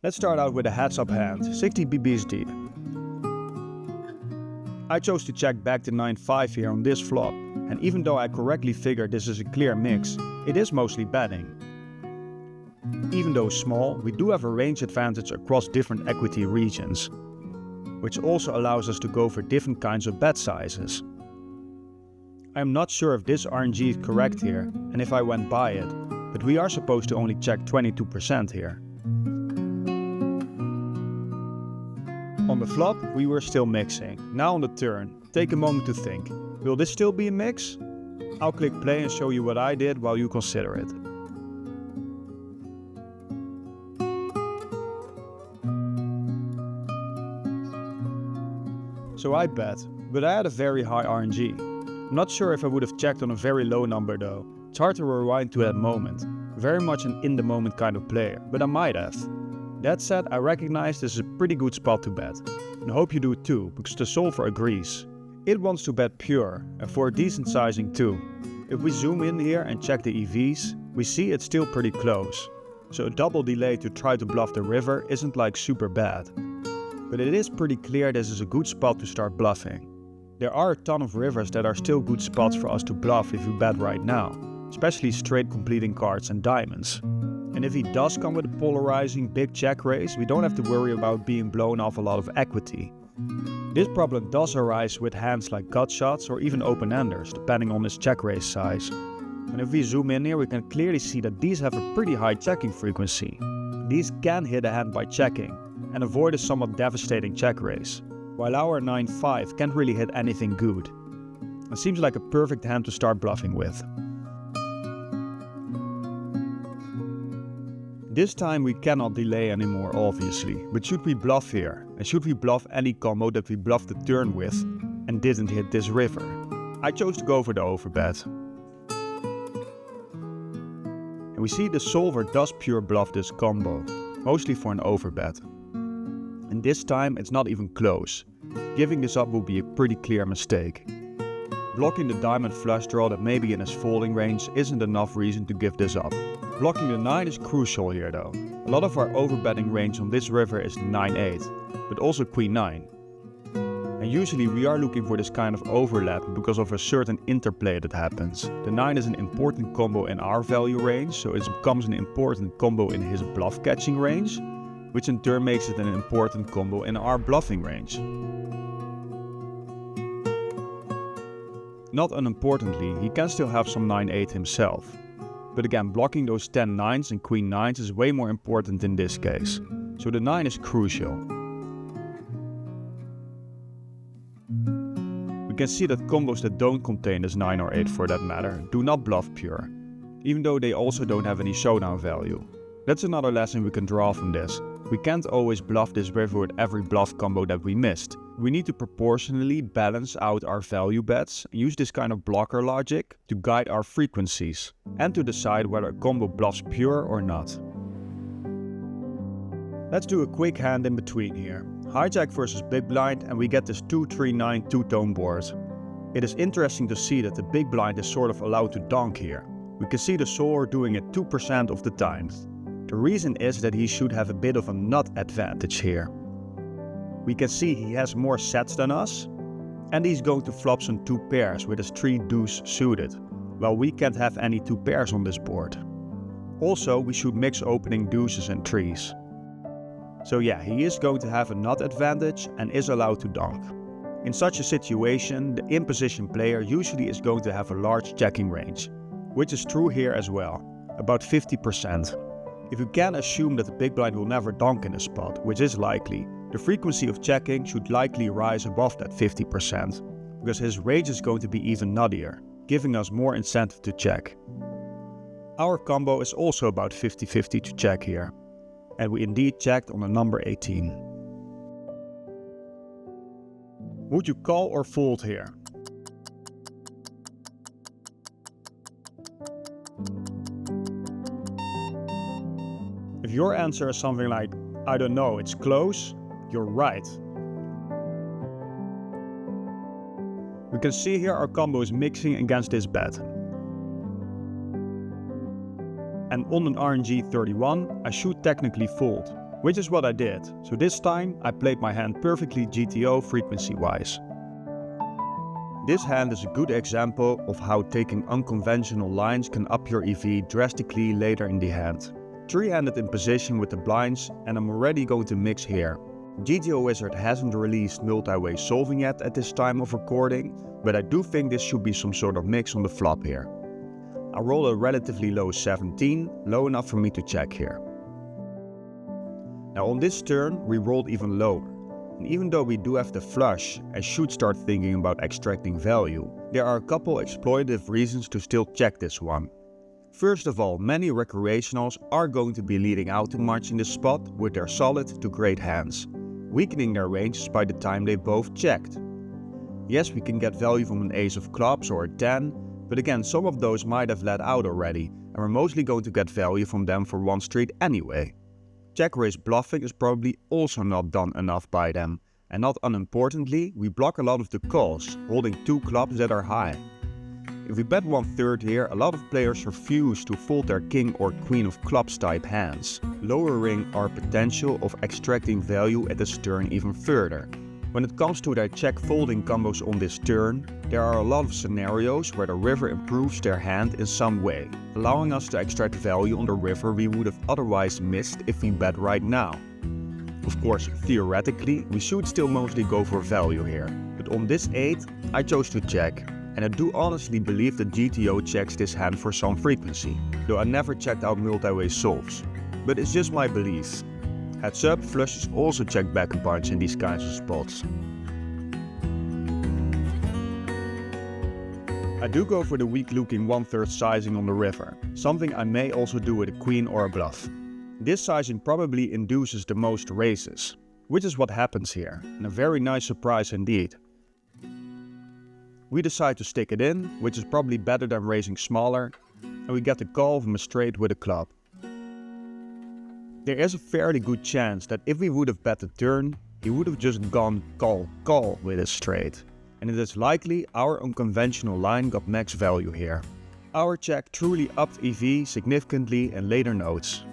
Let's start out with a heads up hand, 60 bb's deep. I chose to check back to 9-5 here on this flop, and even though I correctly figured this is a clear mix, it is mostly betting. Even though small, we do have a range advantage across different equity regions, which also allows us to go for different kinds of bet sizes. I am not sure if this RNG is correct here and if I went by it, but we are supposed to only check 22% here. On the flop, we were still mixing. Now on the turn, take a moment to think. Will this still be a mix? I'll click play and show you what I did while you consider it. So I bet, but I had a very high RNG. I'm not sure if I would have checked on a very low number though. It's hard to rewind to that moment. Very much an in the moment kind of player, but I might have. That said, I recognize this is a pretty good spot to bet. And I hope you do too, because the solver agrees. It wants to bet pure, and for a decent sizing too. If we zoom in here and check the EVs, we see it's still pretty close. So a double delay to try to bluff the river isn't like super bad. But it is pretty clear this is a good spot to start bluffing. There are a ton of rivers that are still good spots for us to bluff if we bet right now, especially straight completing cards and diamonds. And if he does come with a polarizing big check raise, we don't have to worry about being blown off a lot of equity. This problem does arise with hands like gut shots or even open-enders, depending on his check raise size. And if we zoom in here, we can clearly see that these have a pretty high checking frequency. These can hit a hand by checking and avoid a somewhat devastating check raise, while our 9-5 can't really hit anything good. It seems like a perfect hand to start bluffing with. This time we cannot delay anymore obviously, but should we bluff here? And should we bluff any combo that we bluffed the turn with and didn't hit this river? I chose to go for the overbet. And we see the solver does pure bluff this combo, mostly for an overbet. And this time it's not even close. Giving this up would be a pretty clear mistake. Blocking the diamond flush draw that may be in his folding range isn't enough reason to give this up. Blocking the 9 is crucial here though. A lot of our overbetting range on this river is 9-8, but also Queen 9. And usually we are looking for this kind of overlap because of a certain interplay that happens. The 9 is an important combo in our value range, so it becomes an important combo in his bluff catching range, which in turn makes it an important combo in our bluffing range. Not unimportantly, he can still have some 9-8 himself. But again, blocking those 10-9s and Queen 9s is way more important in this case. So the 9 is crucial. We can see that combos that don't contain this 9 or 8 for that matter do not bluff pure, even though they also don't have any showdown value. That's another lesson we can draw from this. We can't always bluff this river with every bluff combo that we missed. We need to proportionally balance out our value bets and use this kind of blocker logic to guide our frequencies and to decide whether a combo bluffs pure or not. Let's do a quick hand in between here. Hijack versus big blind, and we get this 2-3-9 two-tone board. It is interesting to see that the big blind is sort of allowed to donk here. We can see the solver doing it 2% of the time. The reason is that he should have a bit of a nut advantage here. We can see he has more sets than us, and he's going to flop some 2 pairs with his 3 deuce suited, while we can't have any 2 pairs on this board. Also, we should mix opening deuces and 3s. So yeah, he is going to have a nut advantage and is allowed to donk. In such a situation, the in-position player usually is going to have a large checking range, which is true here as well, about 50%. If you can assume that the big blind will never donk in a spot, which is likely, the frequency of checking should likely rise above that 50%, because his range is going to be even nuttier, giving us more incentive to check. Our combo is also about 50-50 to check here, and we indeed checked on the number 18. Would you call or fold here? If your answer is something like, I don't know, it's close, you're right. We can see here our combo is mixing against this bet. And on an RNG 31, I should technically fold, Which is what I did, so this time I played my hand perfectly GTO frequency-wise. This hand is a good example of how taking unconventional lines can up your EV drastically later in the hand. Three-handed in position with the blinds, and I'm already going to mix here. GTO Wizard hasn't released multi-way solving yet at this time of recording, but I do think this should be some sort of mix on the flop here. I roll a relatively low 17, low enough for me to check here. Now on this turn we rolled even lower. And even though we do have the flush and should start thinking about extracting value, there are a couple exploitative reasons to still check this one. First of all, many recreationals are going to be leading out too much in this spot with their solid to great hands, weakening their ranges by the time they both checked. Yes, we can get value from an ace of clubs or a 10, but again some of those might have led out already, and we're mostly going to get value from them for one street anyway. Check-raise bluffing is probably also not done enough by them, and not unimportantly, we block a lot of the calls, holding two clubs that are high. If we bet 1/3 here, a lot of players refuse to fold their king or queen of clubs type hands, lowering our potential of extracting value at this turn even further. When it comes to their check folding combos on this turn, there are a lot of scenarios where the river improves their hand in some way, allowing us to extract value on the river we would have otherwise missed if we bet right now. Of course, theoretically, we should still mostly go for value here, but on this 8, I chose to check, and I do honestly believe that GTO checks this hand for some frequency, though I never checked out multi-way solves. But it's just my belief. Heads up, flushes also check back a bunch in these kinds of spots. I do go for the weak looking 1/3 sizing on the river, something I may also do with a queen or a bluff. This sizing probably induces the most raises, which is what happens here, and a very nice surprise indeed. We decide to stick it in, which is probably better than raising smaller, and we get the call from a straight with a club. There is a fairly good chance that if we would have bet the turn, he would have just gone call with his straight. And it is likely our unconventional line got max value here. Our check truly upped EV significantly in later notes.